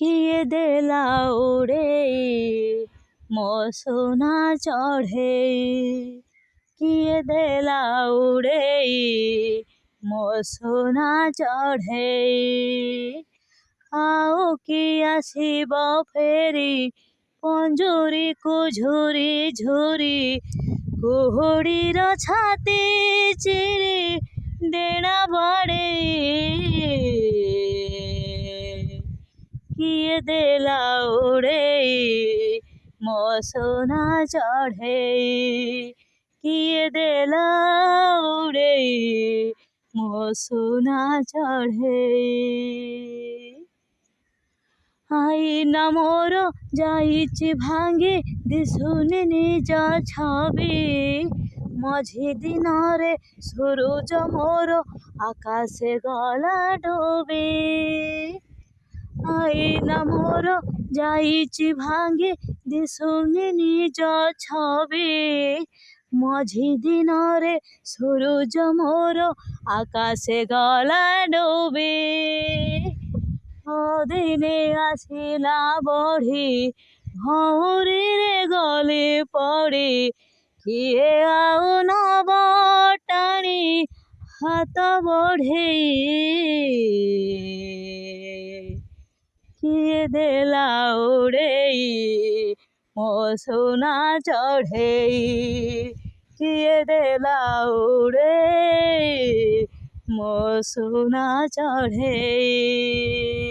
କିଏ ଦେଲା ଉଡ଼େଇ ମୋ ସୁନା ଚଢ଼େଇ, କିଏ ଦେଲା ଉଡ଼େଇ ମୋ ସୁନା ଚଢ଼େଇ। ଆଉ କିଏ ଆସିବ ଫେରି ପଞ୍ଜୁରୀକୁ ଝୁରି ଝୁରି, କୁହୁଡ଼ିର ଛାତି ଚିରି ଡେଣା ବାଡ଼େଇ। କିଏ ଦେଲା ଉଡ଼େଇ ମୋ ସୁନା ଚଢ଼େଇ, କିଏ ଦେଲା ଉଡ଼େଇ ମୋ ସୁନା ଚଢ଼େଇ। ଆଇନା ମୋର ଯାଇଛି ଭାଙ୍ଗି ଦିଶୁନି ନିଜ ଛବି, ମଝି ଦିନରେ ସୂରୁଜ ମୋର ଆକାଶେ ଗଲା ଡୁବି। ଆଇନା ମୋର ଯାଇଛି ଭାଙ୍ଗି ଦିଶୁନି ନିଜ ଛବି, ମଝି ଦିନରେ ସୂରୁଜ ମୋର ଆକାଶେ ଗଲା ଡୁବି। ଦିନେ ଆସିଲା ବଢ଼ି ଭଉଁରୀରେ ଗଲି ପଡ଼ି, କିଏ ଆଉ ନବ ଟାଣି ହାତ ବଢ଼େଇ। କିଏ ଦେଲା ଉଡ଼େଇ ମୋ ସୁନା ଚଢ଼େଇ, କିଏ ଦେଲା ଉଡ଼େଇ ମୋ ସୁନା ଚଢ଼େଇ।